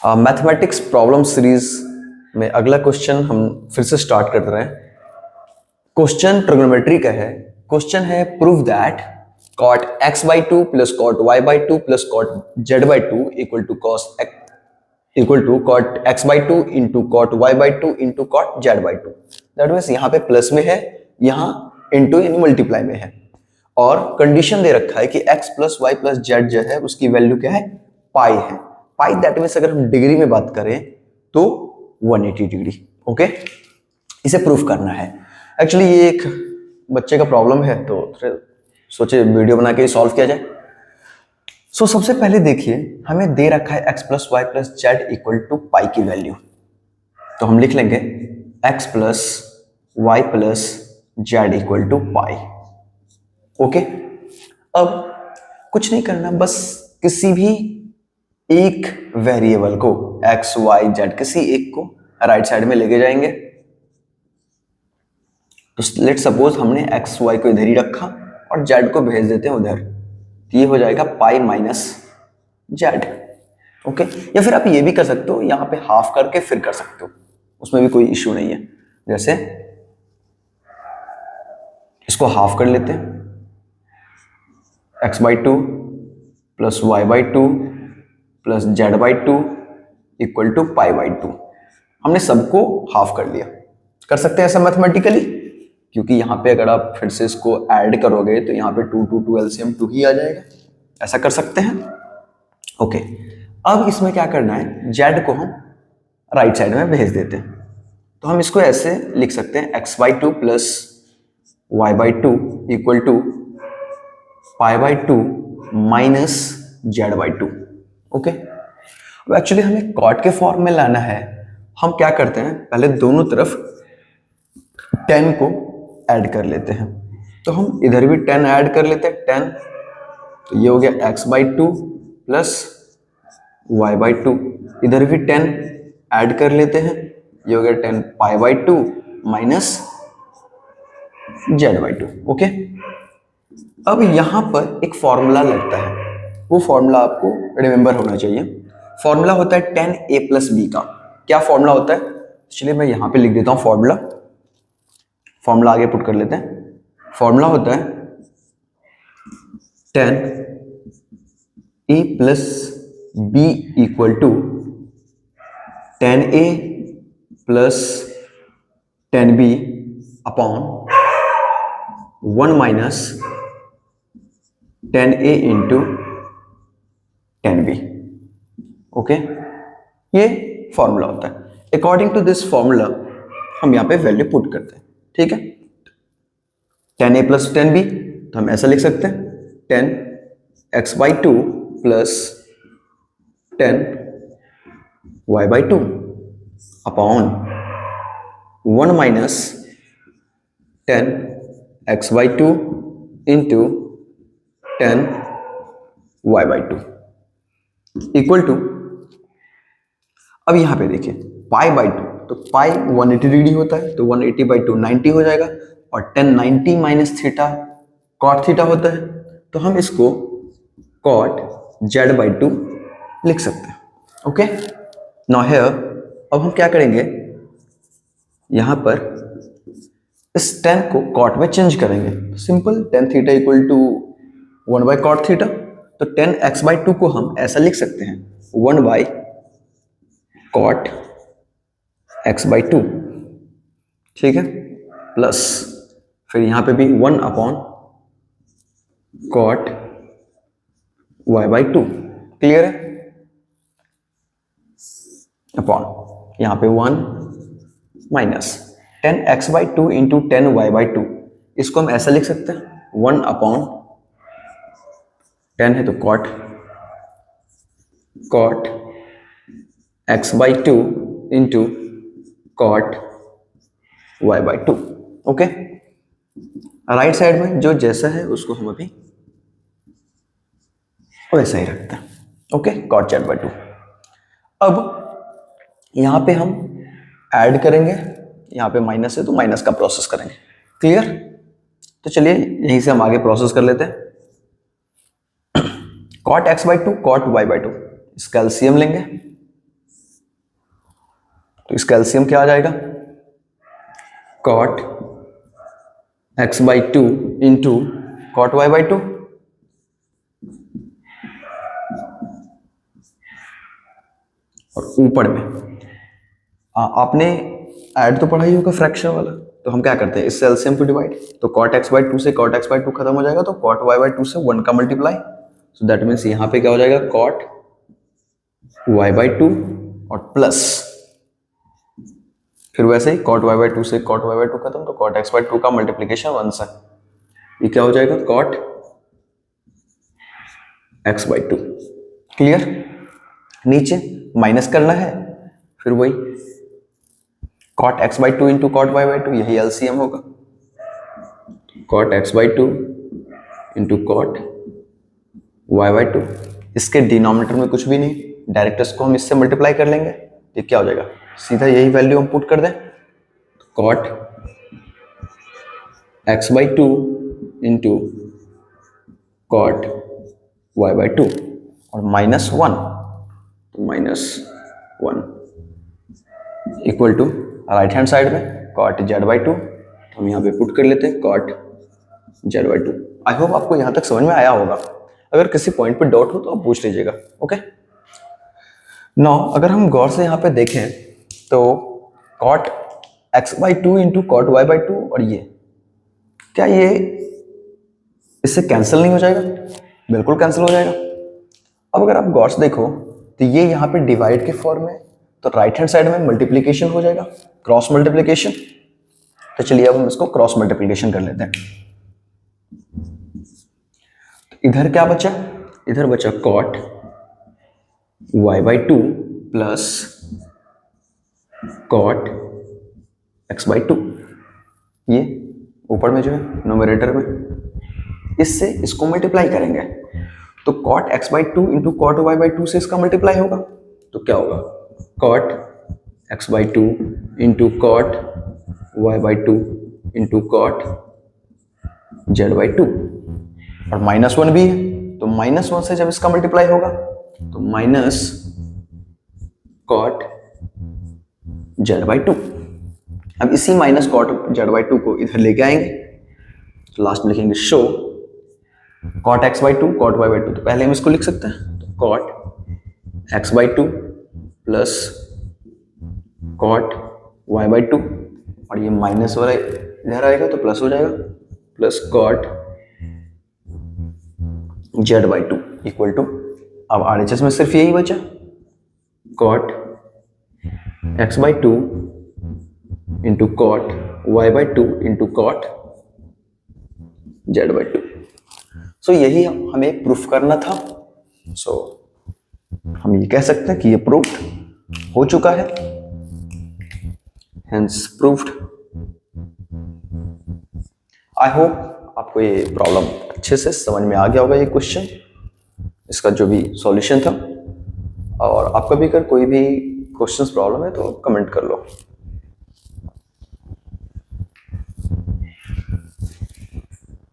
Mathematics problem series में अगला question हम फिर से स्टार्ट कर रहे हैं। क्वेश्चन ट्रिग्नोमेट्री का है। क्वेश्चन है prove that cot x by 2 plus cot y by 2 plus cot z by 2 equal to cot x by 2 into cot y by 2 into cot z by 2। That means यहाँ पे plus में है, यहाँ into यानी multiply में है, और condition दे रखा है कि x plus y plus z जो है उसकी वैल्यू क्या है, पाई है। पाई दैट मीन्स अगर हम डिग्री में बात करें तो 180 डिग्री। ओके, इसे प्रूफ करना है। एक्चुअली ये एक बच्चे का प्रॉब्लम है तो सोचे वीडियो बना के सॉल्व किया जाए। सो सबसे पहले देखिए हमें दे रखा है x plus y plus z equal to pi की वैल्यू, तो हम लिख लेंगे x plus y plus z equal to pi. Okay, अब कुछ नहीं करना, बस किसी भी एक वेरिएबल को x y z किसी एक को राइट साइड में लेके जाएंगे। तो लेट सपोज हमने x y को इधर ही रखा और z को भेज देते हैं उधर, तो ये हो जाएगा पाई माइनस जेड। ओके, या फिर आप ये भी कर सकते हो, यहाँ पे हाफ करके फिर कर सकते हो, उसमें भी कोई इश्यू नहीं है। जैसे इसको हाफ कर लेते हैं, x by 2 plus y by 2 plus z by 2 equal to pi by 2। हमने सबको हाफ कर लिया। कर सकते हैं ऐसा मैथमेटिकली, क्योंकि यहाँ पे अगर आप फिर से इसको ऐड करोगे तो यहाँ पे 2 2 2 एलसीएम 2 ही आ जाएगा। ऐसा कर सकते हैं। ओके, अब इसमें क्या करना है, जेड को हम राइट साइड में भेज देते हैं। तो हम इसको ऐसे लिख सकते हैं x by 2 plus y by 2 equal to pi by 2 minus z by 2। Okay, अब एक्चुअली हमें कॉट के फॉर्म में लाना है। हम क्या करते हैं, पहले दोनों तरफ 10 को ऐड कर लेते हैं। तो हम इधर भी 10 ऐड कर लेते हैं, 10, तो ये हो गया x by 2 plus y by 2। इधर भी 10 ऐड कर लेते हैं, ये हो गया 10 पाई by 2 minus z by 2। Okay, अब यहां पर एक फॉर्मूला लगता है, वो फॉर्मूला आपको रिमेंबर होना चाहिए। फॉर्मूला होता है 10a प्लस बी का। क्या फॉर्मूला होता है, चलिए मैं यहां पे लिख देता हूं फॉर्मूला आगे पुट कर लेते हैं। फॉर्मूला होता है 10a plus b equal to 10a plus 10b upon 1 minus 10a into 10b। Okay, ये फॉर्मूला होता है। अकॉर्डिंग टू दिस फॉर्मूला हम यहाँ पे वैल्यू पुट करते हैं। ठीक है, 10a प्लस 10b, तो हम ऐसा लिख सकते हैं 10x by 2 plus 10y by 2 upon 1 minus 10x by 2 into 10y by 2 equal to, अब यहां पे देखिए पाई बाई 2, तो पाई 180 डिग्री होता है, तो 180 बाई 2 90 हो जाएगा, और 10 90 माइनस थीटा कॉट थीटा होता है, तो हम इसको कॉट जेड बाई 2 लिख सकते हैं। ओके, नाउ हियर अब हम क्या करेंगे, यहां पर इस 10 को कॉट में चेंज करेंगे। Simple, 10 theta equal to 1 by cot theta, तो 10x बाई 2 को हम ऐसा लिख सकते हैं 1 बाई कॉट x बाई 2। ठीक है, प्लस फिर यहां पे भी 1 upon cot y by 2। Clear है, अपॉन यहां पे 1 minus 10x by 2 into 10y by 2। इसको हम ऐसा लिख सकते हैं 1 अपॉन 10 है तो cot x by 2 into cot y by 2। Okay, right side में जो जैसा है उसको हम अभी वैसा ही रखते हैं। Okay, cot z by 2। अब यहां पे हम ऐड करेंगे, यहां पे माइनस है तो माइनस का प्रोसेस करेंगे। क्लियर, तो चलिए यहीं से हम आगे प्रोसेस कर लेते हैं। Cot x by 2 cot y by 2, इसका एलसीएम लेंगे, तो इसका एलसीएम क्या आ जाएगा, cot x/2 into cot y/2, और ऊपर में आपने ऐड तो पढ़ा ही होगा फ्रैक्शन वाला, तो हम क्या करते हैं, इससे एलसीएम को डिवाइड, तो cot x/2 से cot x/2 खत्म हो जाएगा, तो cot y/2 से 1 का मल्टीप्लाई, सो दैट मीन्स यहाँ पे क्या हो जाएगा, cot y/2 और प्लस फिर वैसे ही cot y/2 से cot y/2 खत्म, तो cot x/2 का मल्टीप्लीकेशन 1 से, ये क्या हो जाएगा, cot x/2। क्लियर? नीचे माइनस करना है, फिर वही cot x/2 into cot y/2, यही एलसीएम होगा, cot x/2 into cot y/2। इसके डिनोमिनेटर में कुछ भी नहीं, डायरेक्ट इसको हम इससे मल्टीप्लाई कर लेंगे, ये क्या हो जाएगा, सीधा यही वैल्यू हम पुट कर दें, cot x/2 into cot y/2 और -1, तो -1 equal to right hand side में cot z/2, तो हम यहाँ पे पुट कर लेते हैं cot z/2। आई होप आपको यहाँ तक समझ में आया होगा, अगर किसी पॉइंट पे डाउट हो तो आप पूछ लीजिएगा। ओके, नाउ अगर हम गौर से यहाँ पे देखें तो cot x/2 into cot y/2 और ये क्या ये इससे कैंसिल नहीं हो जाएगा, बिल्कुल कैंसिल हो जाएगा। अब अगर आप गौर से देखो तो ये यहाँ पे डिवाइड के फॉर्म में, तो राइट हैंड साइड में मल्टीप्लीकेशन हो जाएगा, क्रॉस मल्टीप्लीकेशन। तो चलिए अब हम इसको क्रॉस मल्टीप्लीकेशन कर लेते हैं। तो इधर क्या बचा, इधर बचा cot y/2 plus cot x/2, ये ऊपर में जो है नोमरेटर में, इससे इसको मल्टीप्लाई करेंगे, तो cot x/2 into cot y/2 से इसका मल्टीप्लाई होगा, तो क्या होगा, cot x/2 into cot y/2 into cot z/2, और -1 भी है, तो -1 से जब इसका मल्टीप्लाई होगा तो माइनस cot z/2। अब इसी माइनस cot z/2 को इधर लेके आएंगे, तो लास्ट में लिखेंगे show cot x/2 cot y/2, तो पहले हम इसको लिख सकते हैं, तो cot x/2 plus cot y/2, और ये माइनस वाला इधर आएगा तो प्लस हो जाएगा, plus cot z/2 equal to, अब RHS में सिर्फ यही बचा, cot x/2 into cot y/2 into cot z/2। So यही हमें प्रूफ करना था। सो हम ये कह सकते हैं कि ये प्रूफ्ड हो चुका है, हेंस प्रूफ्ड। आई होप आपको ये प्रॉब्लम अच्छे से समझ में आ गया होगा, ये क्वेश्चन, इसका जो भी सॉल्यूशन था। और आपका भी अगर कोई भी क्वेश्चंस प्रॉब्लम है तो कमेंट कर लो।